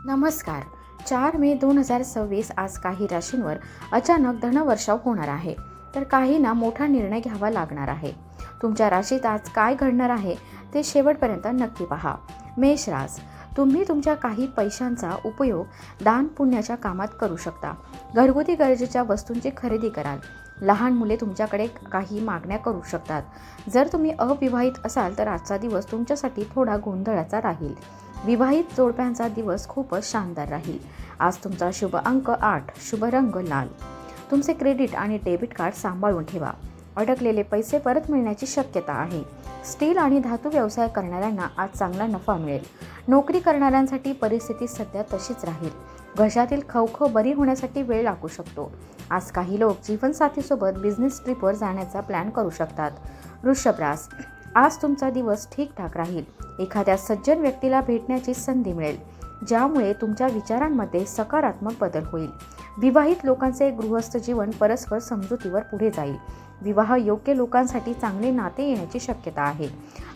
नमस्कार. 4 मे 2026 आज काही राशींवर अचानक धनवर्षाव होणार आहे, तर काहींना मोठा निर्णय घ्यावा लागणार आहे. तुमच्या राशीत आज काय घडणार आहे ते शेवटपर्यंत नक्की पहा. मेष रास, तुम्ही तुमच्या काही पैशांचा उपयोग दान पुण्याच्या कामात करू शकता. घरगुती गरजेच्या वस्तूंची खरेदी कराल. लहान मुले तुमच्याकडे काही मागण्या करू शकतात. जर तुम्ही अविवाहित असाल तर आजचा दिवस तुमच्यासाठी थोडा गोंधळाचा राहील. विवाहित जोडप्यांचा दिवस खूपच शानदार राहील. आज तुमचा शुभ अंक 8, शुभ रंग लाल. तुमचे क्रेडिट आणि डेबिट कार्ड सांभाळून ठेवा. अडकलेले पैसे परत मिळण्याची शक्यता आहे. स्टील आणि धातू व्यवसाय करणाऱ्यांना आज चांगला नफा मिळेल. नोकरी करणाऱ्यांसाठी परिस्थिती सध्या तशीच राहील. घशातील खवखव बरी होण्यासाठी वेळ लागू शकतो. आज काही लोक जीवनसाथीसोबत बिझनेस ट्रिपवर जाण्याचा प्लॅन करू शकतात. वृषभ रास, आज तुमचा दिवस ठीकठाक राहील. एखाद्या सज्जन व्यक्तीला भेटण्याची संधी मिळेल, ज्यामुळे तुमच्या विचारांमध्ये सकारात्मक बदल होईल. विवाहित लोकांचे गृहस्थ जीवन परस्पर समजुतीवर पुढे जाईल. विवाह योग्य लोकांसाठी चांगले नाते येण्याची शक्यता आहे.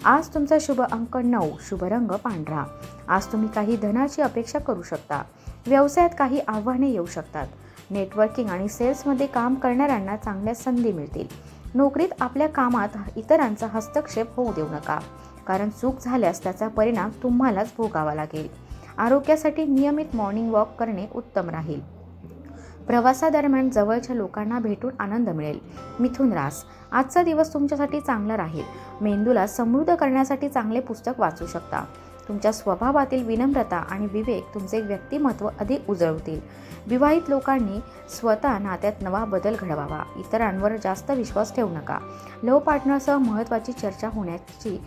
आज तुमचा शुभ अंक 9, शुभ रंग पांढरा. आज तुम्ही काही धनाची अपेक्षा करू शकता. व्यवसायात काही आव्हाने येऊ शकतात. नेटवर्किंग आणि सेल्समध्ये काम करणाऱ्यांना चांगल्या संधी मिळतील. नोकरीत आपल्या कामात इतरांचा हस्तक्षेप होऊ देऊ नका, कारण चूक झाल्यास त्याचा परिणाम तुम्हालाच भोगावा लागेल. आरोग्यासाठी नियमित मॉर्निंग वॉक करणे उत्तम राहील. प्रवासादरम्यान जवळच्या लोकांना भेटून आनंद मिळेल. मिथुन रास, आजचा दिवस तुमच्यासाठी चांगला राहील. मेंदूला समृद्ध करण्यासाठी चांगले पुस्तक वाचू शकता. तुमच्या स्वभावातील विनम्रता आणि विवेक तुमचे व्यक्तिमत्व अधिक उजळवतील. विवाहित लोकांनी स्वतः नात्यात नवा बदल घडवावा. इतरांवर जास्त विश्वास ठेवू नका. लव्ह पार्टनरसह महत्त्वाची चर्चा होण्याची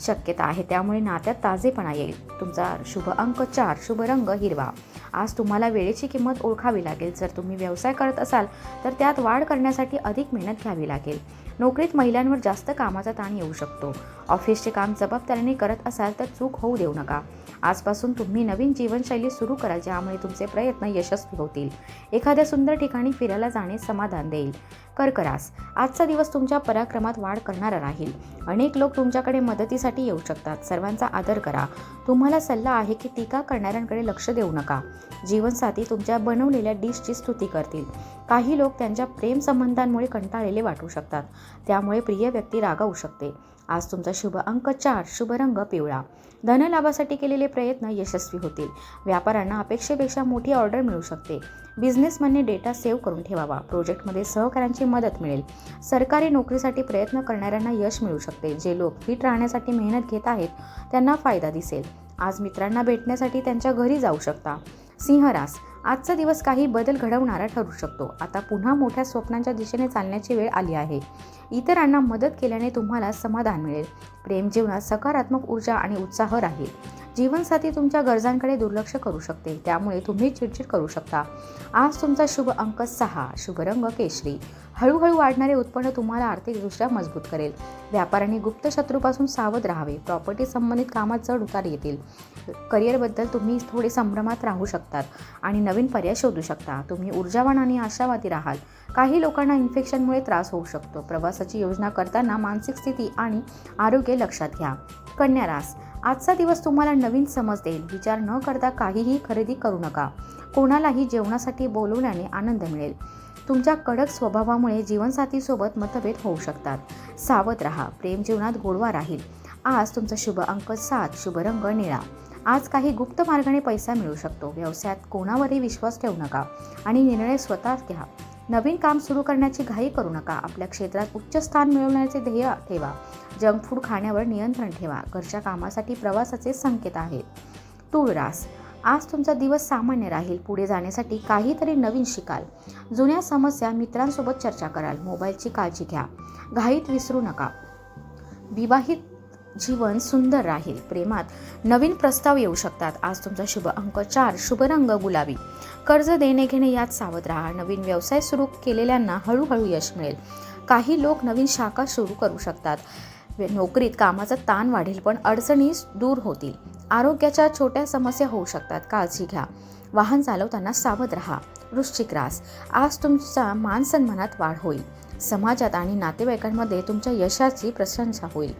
शक्यता आहे, त्यामुळे नात्यात ताजेपणा येईल. तुमचा शुभ अंक 4, शुभ रंग हिरवा. आज तुम्हाला वेळेची किंमत ओळखावी लागेल. जर तुम्ही व्यवसाय करत असाल तर त्यात वाढ करण्यासाठी अधिक मेहनत घ्यावी लागेल. नोकरीत महिलांवर जास्त कामाचा ताण येऊ शकतो. ऑफिसचे काम जबाबदारीने करत असाल तर चूक होऊ देऊ नका. आजपासून तुम्ही नवीन जीवनशैली सुरू करा, ज्यामुळे तुमचे प्रयत्न यशस्वी होतील. एखाद्या सुंदर ठिकाणी फिरायला जाणे समाधान देईल. कर्क रास, आजचा दिवस तुमच्या पराक्रमात वाढ करणारा राहील. अनेक लोक तुमच्याकडे मदतीसाठी येऊ शकतात. सर्वांचा आदर करा. तुम्हाला सल्ला आहे की टीका करणाऱ्यांकडे लक्ष देऊ नका. जीवनसाथी तुमच्या बनवलेल्या डिशची स्तुती करतील. काही लोक त्यांच्या प्रेम संबंधांमुळे कंटाळलेले वाटू शकतात, त्यामुळे प्रिय व्यक्ती रागावू शकते. आज तुमचा शुभ अंक 4, शुभ रंग पिवळा. धनलाभासाठी केलेले प्रयत्न यशस्वी होतील. व्यापाऱ्यांना अपेक्षेपेक्षा मोठी ऑर्डर मिळू शकते. बिझनेसमॅनने डेटा सेव्ह करून ठेवावा. प्रोजेक्टमध्ये सहकाऱ्यांची मदत मिळेल. सरकारी नोकरीसाठी प्रयत्न करणाऱ्यांना यश मिळू शकते. जे लोक फिट राहण्यासाठी मेहनत घेत आहेत त्यांना फायदा दिसेल. आज मित्रांना भेटण्यासाठी त्यांच्या घरी जाऊ शकता. सिंह रास, आजचा दिवस काही बदल घडवणारा ठरू शकतो. आता पुन्हा मोठ्या स्वप्नांच्या दिशेने चालण्याची वेळ आली आहे. इतरांना मदत केल्याने तुम्हाला समाधान मिळेल. प्रेम जीवनात सकारात्मक ऊर्जा आणि उत्साह राहील. जीवनसाथी तुमच्या गरजांकडे दुर्लक्ष करू शकते, त्यामुळे तुम्ही चिडचिड करू शकता. आज तुमचा शुभ अंक 6, शुभ रंग केशरी. हळूहळू वाढणारे उत्पन्न तुम्हाला आर्थिकदृष्ट्या मजबूत करेल. व्यापाऱ्यांनी गुप्त शत्रूपासून सावध राहावे. प्रॉपर्टी संबंधित कामात चढ उतार येतील. करिअरबद्दल तुम्ही थोडे संभ्रमात राहू शकतात आणि नवीन पर्याय शोधू शकता. तुम्ही ऊर्जावान आणि आशावादी राहाल. काही लोकांना इन्फेक्शनमुळे त्रास होऊ शकतो. प्रवासाची योजना करताना मानसिक स्थिती आणि आरोग्य लक्षात घ्या. कन्या रास, आजचा दिवस तुम्हाला नवीन समज देईल. विचार न करता काहीही खरेदी करू नका. कोणालाही जेवणासाठी बोलवल्याने आनंद मिळेल. तुमच्या कडक स्वभावामुळे जीवनसाथीसोबत मतभेद होऊ शकतात. सावध राहा. प्रेम जीवनात गोडवा राहील. आज तुमचा शुभ अंक 7, शुभ रंग निळा. आज काही गुप्त मार्गाने पैसा मिळू शकतो. व्यवसायात कोणावरही विश्वास ठेवू नका आणि निर्णय स्वतःच घ्या. नवीन काम सुरू करण्याची घाई करू नका. आपल्या क्षेत्रात उच्च स्थान मिळवण्याचे ध्येय ठेवा. जंक फूड खाण्यावर नियंत्रण ठेवा. घरच्या कामासाठी प्रवासाचे संकेत आहेत. तूळ रास, आज तुमचा दिवस सामान्य राहील. पुढे जाण्यासाठी काहीतरी नवीन शिकाल. जुन्या समस्या मित्रांसोबत चर्चा कराल. मोबाईलची काळजी घ्या. घाईत विसरू नका. विवाहित जीवन सुंदर राहील. प्रेमात नवीन प्रस्ताव येऊ शकतात. आज तुमचा शुभ अंक 4, शुभ रंग गुलाबी. कर्ज देणे घेणे यात सावध राहा. नवीन व्यवसाय सुरू केलेल्यांना हळूहळू यश मिळेल. काही लोक नवीन शाखा सुरू करू शकतात. नोकरीत कामाचा ताण वाढेल, पण अडचणी दूर होतील. आरोग्याच्या छोट्या समस्या होऊ शकतात. काळजी घ्या. वाहन चालवताना सावध राहा. वृश्चिक रास, आज तुमचा मान सन्मानात वाढ होईल. समाजात आणि नातेवाईकांमध्ये तुमच्या यशाची प्रशंसा होईल.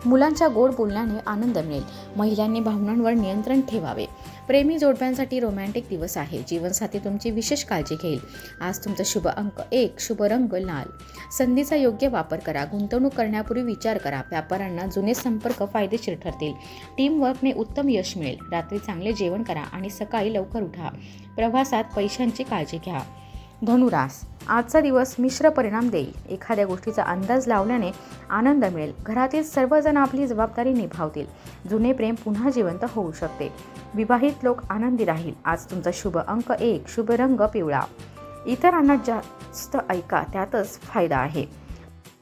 मुलांच्या गोड बोलण्याने आनंद मिळेल. महिलांनी भावनांवर नियंत्रण ठेवावे. प्रेमी जोडप्यांसाठी रोमॅन्टिक दिवस आहे. जीवनसाथी तुमची विशेष काळजी घेईल. आज तुमचा शुभ अंक 1, शुभ रंग लाल. संधीचा योग्य वापर करा. गुंतवणूक करण्यापूर्वी विचार करा. व्यापाऱ्यांना जुने संपर्क फायदेशीर ठरतील. टीमवर्कने उत्तम यश मिळेल. रात्री चांगले जेवण करा आणि सकाळी लवकर उठा. प्रवासात पैशांची काळजी घ्या. धनुरास, आजचा दिवस मिश्र परिणाम देईल. एखाद्या गोष्टीचा अंदाज लावल्याने आनंद मिळेल. घरातील सर्वजण आपली जबाबदारी निभावतील. जुने प्रेम पुन्हा जिवंत होऊ शकते. विवाहित लोक आनंदी राहील. आज तुमचा शुभ अंक 1, शुभ रंग पिवळा. इतरांना जास्त ऐका, त्यातच फायदा आहे.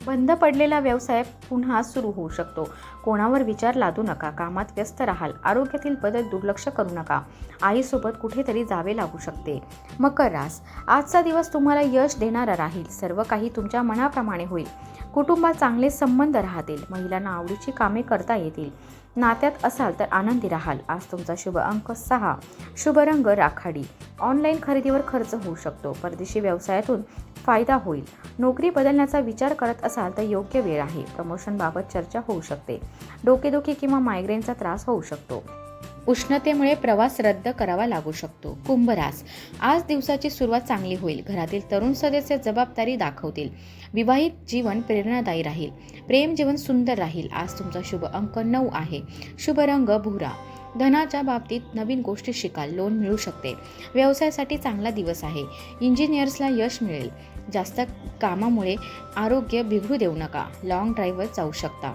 बंद पडलेला व्यवसाय पुन्हा सुरू होऊ शकतो. कोणावर विचार लादू नका. कामात व्यस्त राहाल. आरोग्यातील बदल दुर्लक्ष करू नका. आईसोबत कुठेतरी जावे लागू शकते. मकर रास, आजचा दिवस तुम्हाला यश देणारा राहील. सर्व काही तुमच्या मनाप्रमाणे होईल. कुटुंबात चांगले संबंध राहतील. महिलांना आवडीची कामे करता येतील. नात्यात असाल तर आनंदी राहाल. आज तुमचा शुभ अंक 6, शुभ रंग राखाडी. ऑनलाईन खरेदीवर खर्च होऊ शकतो. परदेशी व्यवसायातून फायदा होईल. नोकरी बदलण्याचा विचार करत असाल तर योग्य वेळ आहे. प्रमोशनबाबत चर्चा होऊ शकते. डोकेदुखी किंवा मायग्रेनचा त्रास होऊ शकतो. उष्णतेमुळे प्रवास रद्द करावा लागू शकतो. कुंभ रास, आज दिवसाची सुरुवात चांगली होईल. घरातील तरुण सदस्य जबाबदारी दाखवतील. विवाहित जीवन प्रेरणादायी राहील. प्रेम जीवन सुंदर राहील. आज तुमचा शुभ अंक 9 आहे. शुभ रंग भुरा. धनाच्या बाबतीत नवीन गोष्टी शिकाल. लोन मिळू शकते. व्यवसायासाठी चांगला दिवस आहे. इंजिनियर्सला यश मिळेल. जास्त कामामुळे आरोग्य बिघडू देऊ नका. लॉंग ड्राईव्हवर जाऊ शकता.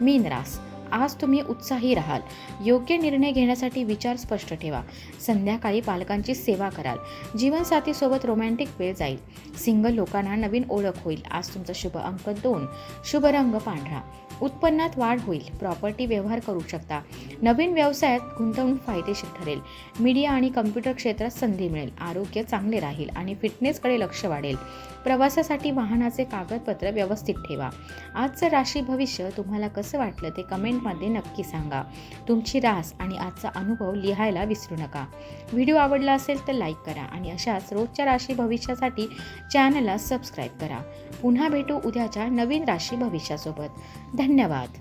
मीन रास, आज तुम्ही उत्साही राहाल. योग्य निर्णय घेण्यासाठी विचार स्पष्ट ठेवा. संध्याकाळी पालकांची सेवा कराल. जीवनसाथीसोबत रोमॅन्टिक वेळ जाईल. सिंगल लोकांना नवीन ओळख होईल. आज तुमचा शुभ अंक 2, शुभ रंग पांढरा. उत्पन्नात वाढ होईल. प्रॉपर्टी व्यवहार करू शकता. नवीन व्यवसायात गुंतवणूक फायदेशीर ठरेल. मीडिया आणि कम्प्युटर क्षेत्रात संधी मिळेल. आरोग्य चांगले राहील आणि फिटनेसकडे लक्ष वाढेल. प्रवासासाठी वाहनाचे कागदपत्र व्यवस्थित ठेवा. आजचं राशी भविष्य तुम्हाला कसं वाटलं ते कमेंटमध्ये नक्की सांगा. तुमची रास आणि आजचा अनुभव लिहायला विसरू नका. व्हिडिओ आवडला असेल तर लाईक करा आणि अशाच रोजच्या राशी भविष्यासाठी चॅनलला सबस्क्राईब करा. पुन्हा भेटू उद्याच्या नवीन राशी भविष्यासोबत. धन्यवाद.